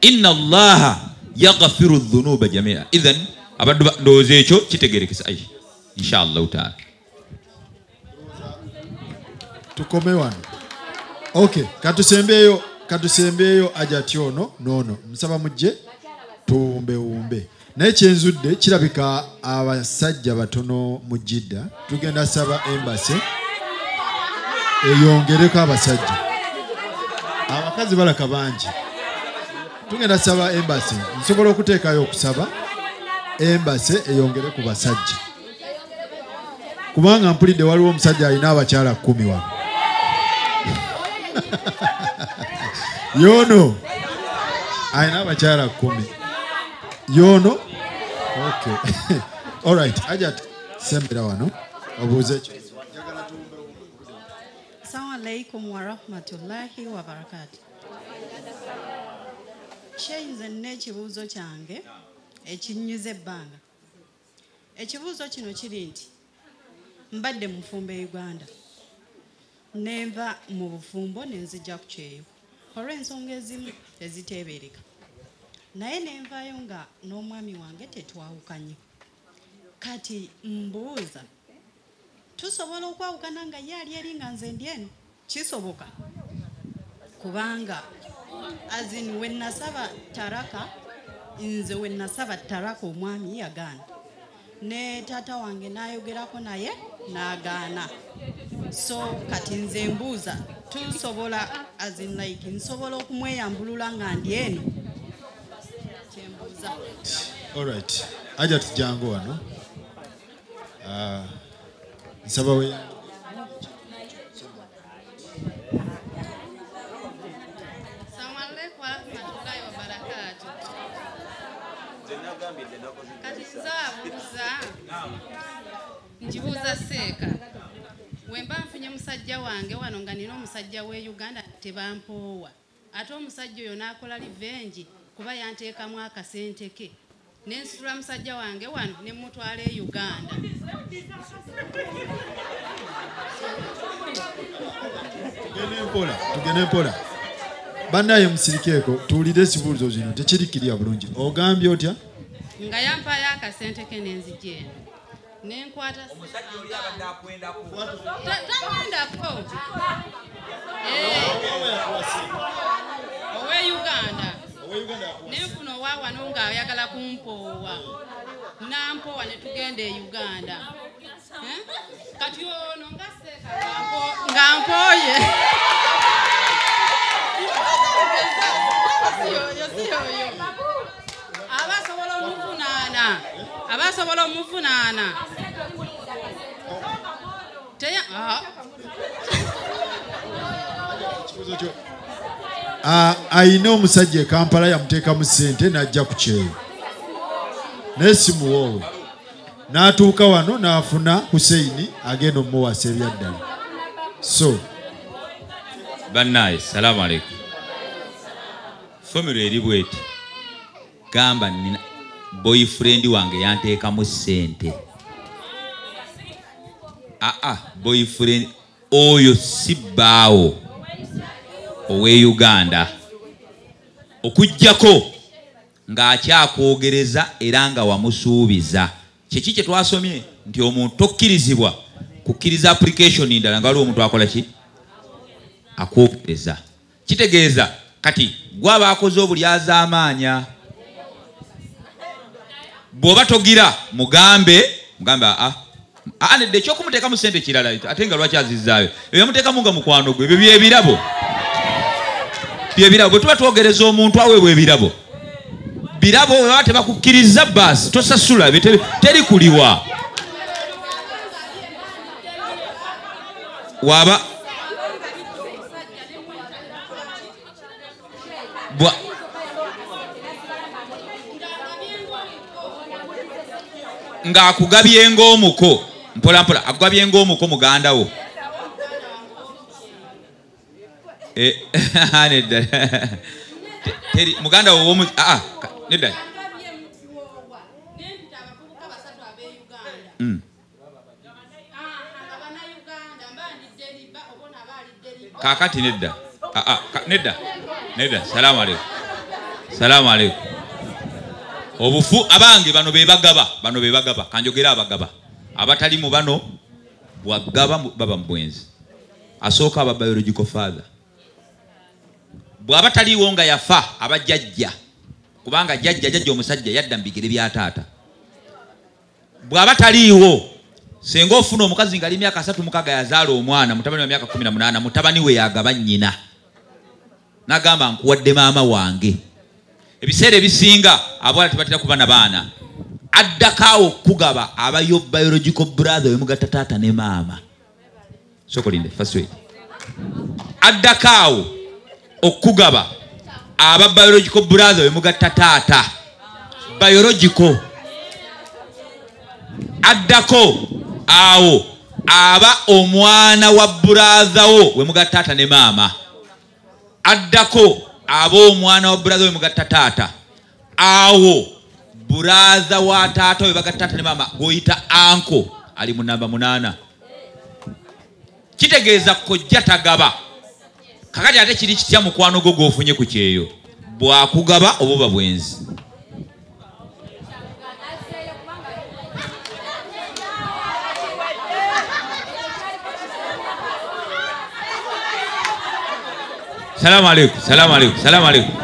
inna allaha yaghfiru dhunuba jami'a idhan abaddu ndoze ekyo kitegerekesa ayi inshallah taala tukome wano okay katusembeyo ajatyono nono nsaba mujje tuwumbe naye kyenzudde kirabika abasajja batono mu Jidda tugenda saba embassy eyongereko abasajja abakazi balaka bangi tugenda saba embassy nsobola okuteekayo okusaba embassy eyongere ku basajja kubanga mpulidde waliwo omusajja alina abakyala 10 wano yono alina abakyala 10 yono okay alright ajat sembera wano obuuze ekyo. Assalamu alaikum wa rahmatullahi wa barakatuh. Nze n'ekibuuzo kyange ekinnyuza ebbanga. Ekibuuzo kino kiri nti mbadde mufumbo e Uganda nenva mu bufumbo nenzija ku kyeyo olw'ensonga ezimu eziteebereka naye nenvayo nga n'omwami wange tetwawukanye kati mbuuza tusobola okwawukana nga ye ali eri nga nze ndi eno kisoboka kubanga azini we nasaba taraka nze we nasaba taraka omwami yagaana ne taata wange n'ayogerako naye n'agaana so kati nze mbuuza tusobola azin like nsobola okumweyambulula nga ndi eno kyembuuza. Alright aja tujangu wano nsaba we kati njibuuza seeka wemba nfunye musajja wange wano nga nina omusajja w'e Uganda tebampoowa ate omusajja oyo n'akola livenji kuba yanteekamu akasente ke nensitula musajja wange wano ne mutwala e Uganda Tugende mpola. Bannaye musirikeeko tuwulire ekibuuzo zino tekirikirya bulungi. Ogambye otya? Nga yampayo akasente ke n'enzija eno. Nenkwata omusajja oli abadde akwendako. Takwendako. Owe Uganda. Nenfuna owa wano ng'ayagala kumpoowa. Nampowa ne tugenda e Uganda. Kati ono nga Seeka ng'ampooye. Abasobola omuvunaana. Ayina omusajja e Kampala yamuteekamu ssente n'ajja ku kyeyo. Naye simuwoowe. N'atuuka wano n'afuna Hussein agenda omuwasa ebyaddala. So bannaye salaamu alaikum. Fomero eri bweti gamba nina boyfriend wange yanteekamu ssente. Boyfriend oyo si bbaawo owe Uganda okujjako ng'akyakwogereza era nga wamusuubiza. Kiki kye twasomye nti omuntu tokkirizibwa kukkiriza application ndala nga waliwo omuntu akola ki akwogereza. Kitegeeza kati gwaba akoze obulyazaamaanya. Bw'oba togira mugambe nedde ekyokumuteekamu ssente kirala ate nga lwaki azizzaayo ebyo yamuteekamu nga mukwano gwe ebyo byebirabo. Bwe tuba twogereza omuntu aweebwa ebirabo birabo bwe baba tebakukkiriza baasi tosasula teri kuliwa. Waba ng'akugabye ng'omuko mpola mpola akugabye ng'omuko muganda wo. Nedda teri muganda wo nedda kakati nedda salaamu alaikum salaamu alaikum. Obufu abange bano bebagaba kanjogera abagaba abatali mu bano bwagaba baba mbwenzi. Asooka aba biological father bw'aba taliwo nga yafa abajjajja kubanga jjajja omusajja yadda mu bigere bya taata. Bw'aba taliwo senga ofuna omukazi nga ali myaka 3 mukaga yazaala omwana mutabani wa myaka 18 mutabani we yagaba nnyina n'agamba nkuwadde maama wange. Ebiseera ebisinga abawala tebatera kuba na baana addakaawo okugaba abayo biological brother we mugatta taata ne maama. Sokolinde first way addakaawo okugaba aba biological brother we mugatta taata biological addako awo aba omwana wa brother wo we mugatta taata ne maama addako abo omwana wa brother we mugatta taata awo brother wa taata we bagatta taata ne maama goyita anko ali mu namba 8. Kitegeeza kojja tagaba kakati ate kiri kitya mukwano gwo gwofunye ku kyeyo bwakugaba oba bwenzi. Salamu alaikum.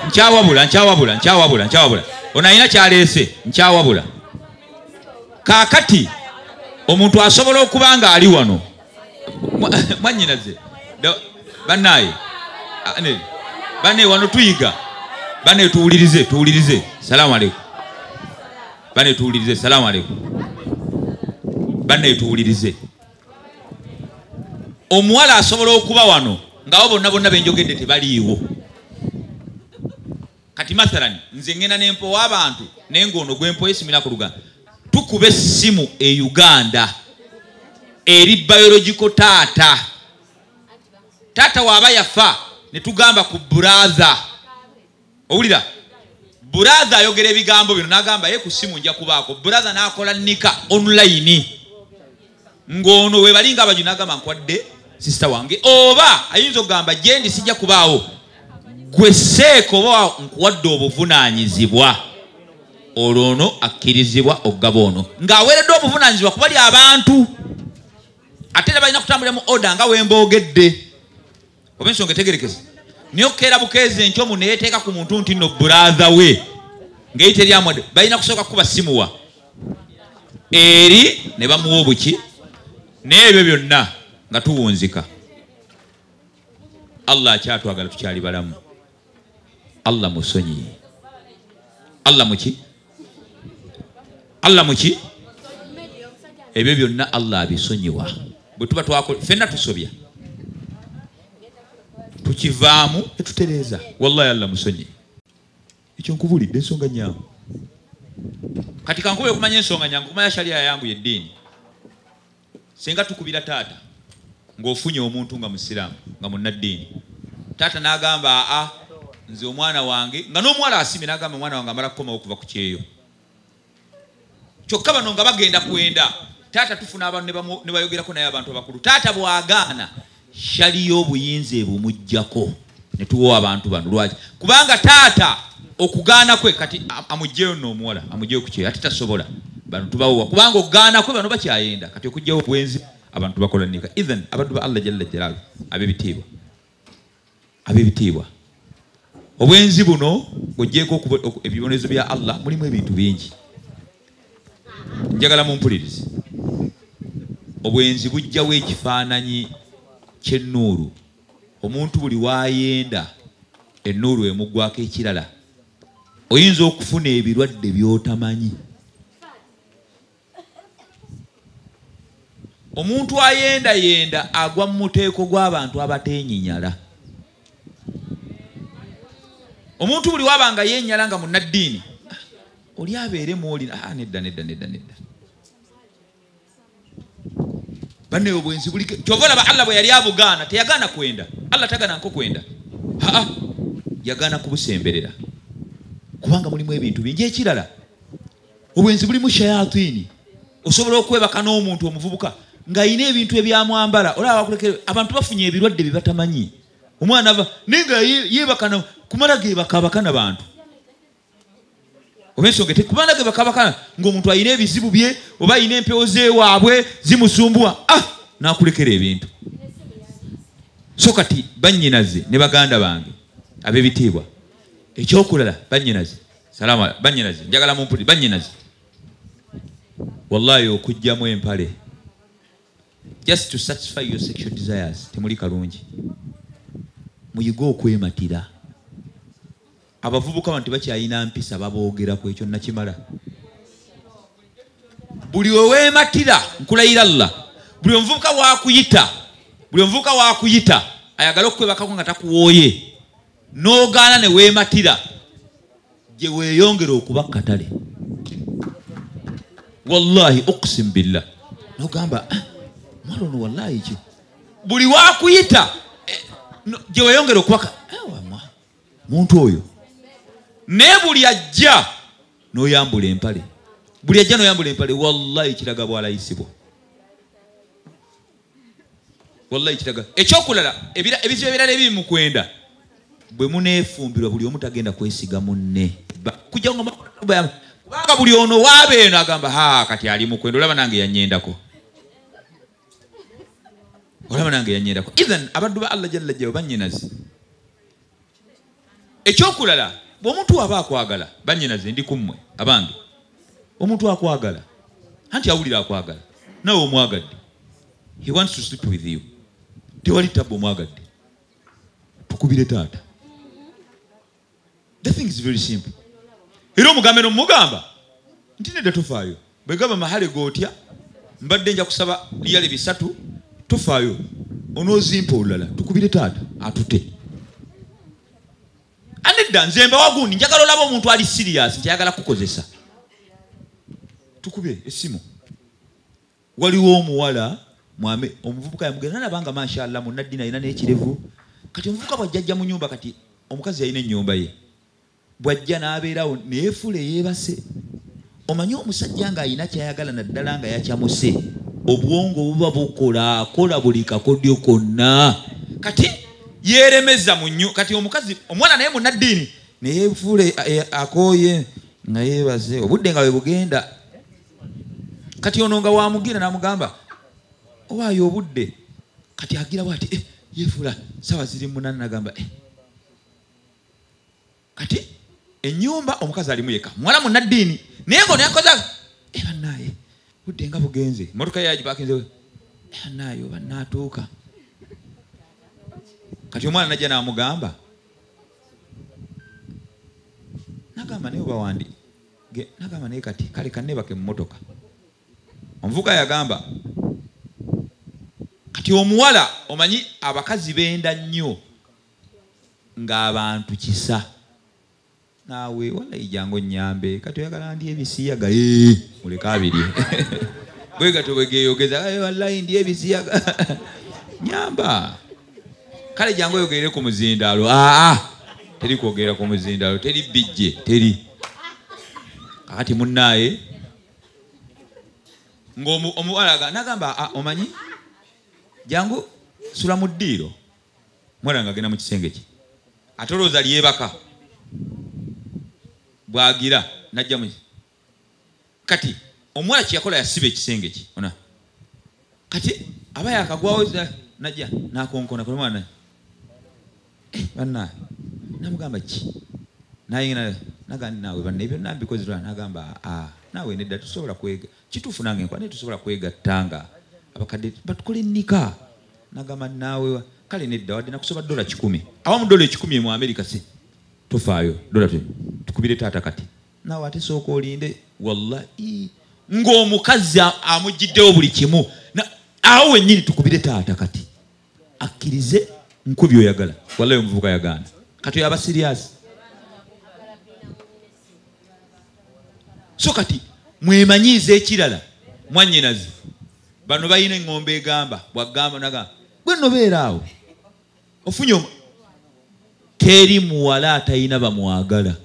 Nkyawabula. Ono alina kyaleese nkyawabula. Kakati omuntu asobola okuba nga ali wano. Mwannyinaze. Bannaye. Banne wano tuyiga. Banne tuwulirize. Salamu alaikum. Banne tuwulirize. Salamu alaikum. Banne tuwulirize. Omuwala asobola okuba wano nga bonna benjogedde tebaliiwo. Kati mathalani nze ngenda nempowa abantu nengono gwempoye simira ku Luganda. Tukube essimu e Uganda eri biological taata. Taata waaba yafa ne tugamba ku brother. Owulira? Brother ayogera ebigambo bino n'agamba ye ku ssimu nja kubaako. Brother n'akola nika online. Ngono we balinga abaju n'agamba nkwadde sister wange oba ayinza okugamba gyendi sijja kubaawo gwe seeko oba nkuwadde obuvunaanyizibwa olwo ono akkirizibwa okugaba ono ng'aweeredde obuvunaanyizibwa ku bali abantu ate ne balina kutambulira mu oda nga wemboogedde oba ensonga etegerekeza naye okukeera bukeezi enkyo omu neyeteeka ku muntu nti nno buratha we ng'eyita eryamwadde balina kusooka kuba simuwa eri ne bamuwa obuki n'ebyo byonna nga tuwunzika. Allah akyatwagala tukyali balamu. Allah musonyi. Allah muki? Allah muki? Ebyo byonna Allah abisonyiwa. Bwe tuba twakola ffenna tusobya tukivaamu etutereeza wallahi Allah musonyi. Ekyo nkubulidde ensonga nyangu. Kati kankube okumanya ensonga nyangu kumanya sharia yangu y'eddiini. Senga tukubira taata ng'ofunye omuntu nga musiraamu nga munnaddiini taata n'agamba nze omwana wange nga n'omuwala asimye n'agamba omwana wange amala kukomawo okuva ku kyeyo kyokka bano nga bagenda kwenda taata tufuna abantu ne bayogerako naye abantu abakulu taata bw'agaana shali y'obuyinza ebumuggyako ne tuwa abantu bano lwaki kubanga taata okugaana kwe kati amugjeyo nno omuwala amugjeyo ku kyeyo ate tasobola bano tubawowa kubanga okugaana kwe bano bakyayenda kati okugjawo obwenzi abantu bakola nika ithan abaddu ba Allah jalla jalaalu ab'ebitiibwa obwenzi buno gojjeeko ebibonezo bya Allah mulimu ebintu bingi njagala mumpulirize obwenzi bujjawo ekifaananyi ky'ennuuru omuntu buli waayenda ennuuru emuggwako ekirala oyinza okufuna ebirwadde by'otamanyi. Omuntu ayenda agwa mu muteeko gw'abantu abateenyinyala. Omuntu buli wabanga yennyala nga munnaddiini oli abeeremu oli nedda banne obwenzi buli kyova olaba Allah bwe yali abugaana teyagaana kwenda. Allah tagaana nko kwenda yagaana kubusemberera kubanga mulimu ebintu bingi. Ekirala obwenzi bulimu shayatini. Osobola okwebaka n'omuntu omuvubuka ng'ayina ebintu ebyamwambala olaba bakulekere abantu bafunye ebirwadde bye batamanyi. Omwana ava nenga yeebakana kumala geebakabaka n'abantu oba ensonga kumala geebakabaka ng'omuntu ayina ebizibu bye oba ayina empewo zeewaabwe zimusumbuwa n'akulekera ebintu. So kati bannyinaze ne baganda bange ab'ebitiibwa ekyokulala bannyinaze salama bannyinaze njagala mumpuli bannyinaze wallahi okujjamu empale just to satisfy your sexual desires temuli kalungi. Muyiga okwematira. Abavubuka bantu bakyayina mpisa baboogeraku ekyo nakimala. Buli weweematira nkulayira Allah buli omuvubuka waakuyita ayagala okwebakako nga takuwooye n'ogaana ne weematira gye weeyongera okuba katale. Wallahi uqsim billah n'ogamba mwalo no wallahi ki buli waakuyita gye weeyongera okuba muntu oyo naye buli ajja n'oyambula empale wallahi kiraga bwalayisibwa. Wallahi kiraga ekyokulala ebizibu ebirala ebiri mu kwenda bwe muneefumbirwa buli omu tagenda kwesiga munne kujja kubanga buli ono waabeeno agamba kati ali mu kwenda olaba nange yanyendako ithan abaddu ba Allah jalla jalaluhu bannyinaze. Ekyokulala bw'omuntu aba akwagala bannyinaze ndi kummwe abange omuntu akwagala anti awulira akwagala nawe omwagadde he wants to sleep with you tewali tabba omwagadde tukubire taata. The thing is very simple. Era omugambe n'omugamba nti nedda tofaayo bwe gamba mahale gootya mbadde nja kusaba liyale 3 tofaayo onoozimpa olulala tukubire taata atute. Anedda nze mba wagundi njagala olaba omuntu ali serious nkyayagala kukozesa tukube essimu. Waliwo omuwala mwame omuvubuka yamugenda nabanga mashallah munnaddiini ayina n'ekirevu kati omuvubuka bw'ajjajja mu nyumba kati omukazi yalina ennyumba ye bw'ajja n'abeerawo neefula yeebase. Omanyi omusajja ng'ayina kyayagala naddala nga yakyamuse obwongo buba bukola akola buli kakodyo konna kati yeremeza munyu kati omukazi omwana naye munnaddiini naye fule akoye nga yebaze obudde nga bwebugenda kati ono nga wamugira namugamba owaayo obudde kati agira bwati yefula sawa ziri munana nagamba kati ennyumba omukazi alimu yeka mwala munnaddiini naye ngo nayakoza bannaye budde nga bugenze motoka yagipakinze bannaye oba naatuuka kati omwana najja namugamba nagamba naye obawandi nagamba naye kati kale kannebake mu motoka omuvuka yagamba kati omuwala omanyi abakazi benda nnyo ng'abantu kisa naawe wala ijango nyambe kati oyagala ndi ebisiyaga muleka abiri bwe gato bwegeyogeza wallahi ndi ebisiyaga nyamba kale jango yogerere ku muzindalo teri kwogera ku muzindalo teri bijje teri kati munnaye omuwala nagamba omanyi jangu sula mu ddiiro mwana nga agenda mu kisenge kye atolooza lyebaka bwagira najja mu kati omuwala kyeyakola yasiba ekisenge kye ona kati aba yakagwawo najja nakonkona ku mwana banna namugamba ki naye nagandi naawe banna ebyo nambikozerwa nagamba naawe nedda tusobola kwega kituufu nange nkwa naye tusobola kwegattanga abakadde batukole nnika nagamba naawe kale nedda wadde nakusoba $100 awamu $100 mu Amerika si tofaayo tukubire taata kati naawe ate sooka olinde wallahi ng'omukazi amugiddewo buli kimu awo wennyini tukubire taata kati akkirize nkubi oyagala wallahi omuvubuka yagaana kati yaba siriasi so kati mwemanyiiza ekirala mwannyinazi bano balina eŋŋombe egamba bwagamba nagamba bwenno beera awo ofunye teri muwala atalina bamwagala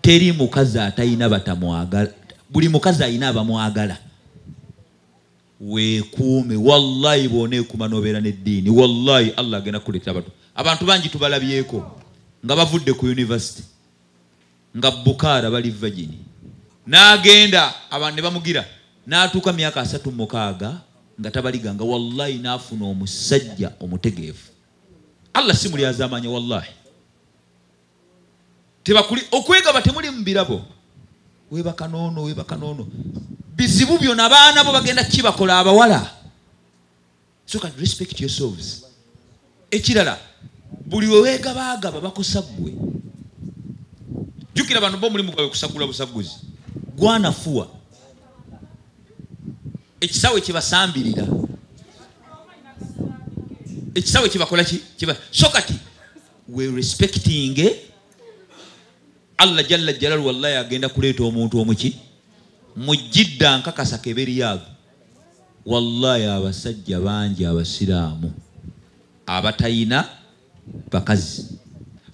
teri mukazi atalina batamwagala buli mukazi alina abamwagala weekuume wallahi bw'oneekuma n'obeera n'eddiini wallahi Allah agenda kuleetera abantu bangi tubalabyeko nga bavudde ku university nga Bukaara bali Virgin n'agenda abantu ne bamugira n'atuuka myaka 36 nga tabaliganga wallahi n'afuna omusajja omutegeevu Allah si muli azamanya wallahi tebakuli okwegaba temuli mu birabo webaka noono bizibu byonna abaana bo bagenda kibakola abawala so can respect yourselves ekirala buli wewegabaagaba bakusaggwe jukira bano bo mulimu gwawe kusagula busaguzi gwanafuwa ekisawe kibasambirira ekisawe kibakola kiba so kati we respecting Allah jalla jalalu wallahi agenda kuleeta omuntu omuki mujidda nkakasa keberiyago wallahi abasajja bangi abasiraamu abatayina bakazi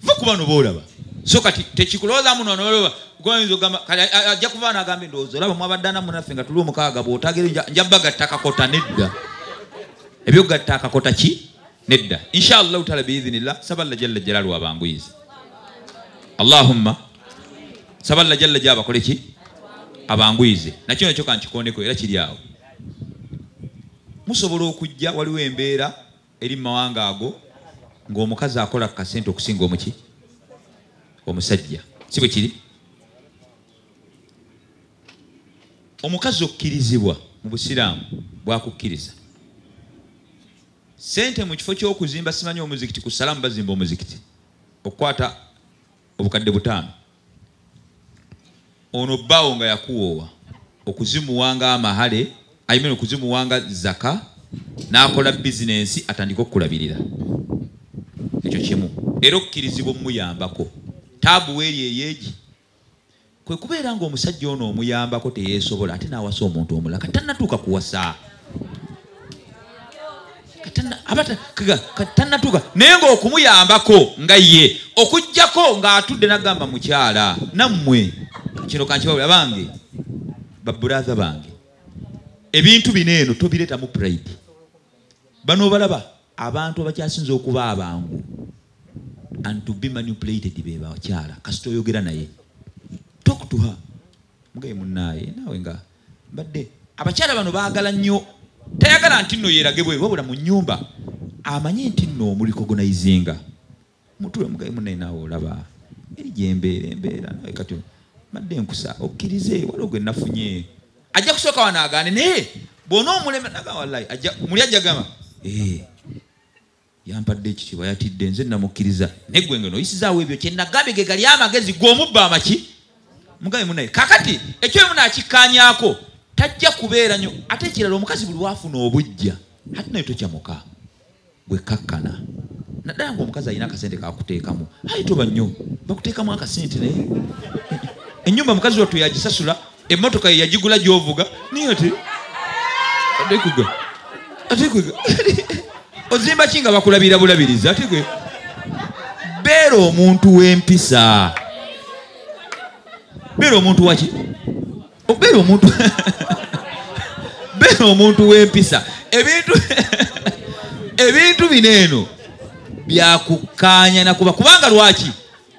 vakubano boolaba so kati tekikulooza muno noloba goyinza ogamba ajja kuva n'agamba endowooza olaba mwabaddana munaffe nga tuli omukaaga bw'otagere njabba gatta akakota nedda ebyo gatta akakota ki nedda inshallah taala biidhinillah saballa jalla jalalu abanguyize Allahumma saballa jalla jaba kole ki abanguyize nakyo nakyo kankikondeko era kiri awo musobola okujja waliwo embeera eri mu mawanga ago ng'omukazi akola kasente okusinga omuki omusajja si bwe kiri omukazi okkirizibwa mu busiraamu bwakukkiriza sente mu kifo ky'okuzimba simanyi omuzikiti ku salaamu bazimba omuzikiti okukwata obukadde 5 ono bbaawo nga yakuwoowa okuzimuwanga amahale ayimene okuzimuwanga zaka n'akola bizinensi atandika okukulabirira ekyo kimu era okkirizibwa omuyambako taabu weeri eyeegi kwe kubeera ng'omusajja ono omuyambako teyeesobola ate n'awasa omuntu omulala katannatuuka kuwasa katannatuuka naye ng'okumuyambako nga ye okujjako ng'atudde n'agamba mukyala nammwe kino kankibawulira bange baburatha bange ebintu bineeno tobireeta mu pride. Bano balaba abantu abakyasinza okuba abangu and to be manipulated be bakyala kasito oyogera naye talk to her mugaye munnaye nawe nga badde abakyala bano baagala nnyo tayagala nti nno yeerage bwe wabula mu nnyumba amanye nti nno omulicognizinga mutule mugaye munnaye naawe olaba eri gyembeera nawe kati badde nkusa okkirize waliwo gwe nafunye ajja kusooka wanaagaane naye bw'ona omuleme naga wallahi muli ajja gamba yampadde ekitiibwa yatidde nze namukkiriza neggwe ngeno oyisizaawo ebyo kye nagambye ge gali amagezi g'omubba amaki mugabe munaye kakati ekyo emu naakikkaanyaako tajja kubeera nnyo ate ekirala omukazi buli waafuna obujja ate naye tokyamuka gwe kakkana naddala ng'omukazi alina akasente kakuteekamu ayi toba nnyo bakuteekamu akasente naye ennyumba mukazi wattu yagisasula emmotoka ye yagigula gy'ovuga niyo ati ate kwe ozimba ki nga bakulabira bulabiriza ate kwe beera omuntu w'empisa beera omuntu waki beera omuntu w'empisa ebintu bineeno byakukkaanya nakuba kubanga lwaki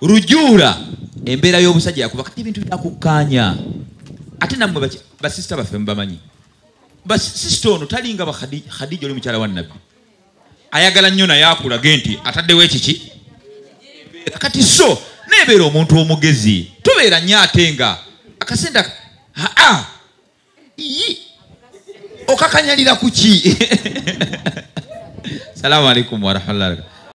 rujuula embeera y'obusajja yakuba kati ebintu byakukkaanya ate nammwe basisita baffe mubamanyi basisita ono talinga Khadija oli mukyala wa Nabbi ayagala nnyo naye akulage nti ataddewo ekiki kati so neebeera omuntu omugezi tobeera nnyo ate nga akasente okakanyalira ku ki? Salaamu alaikum warahmatullahi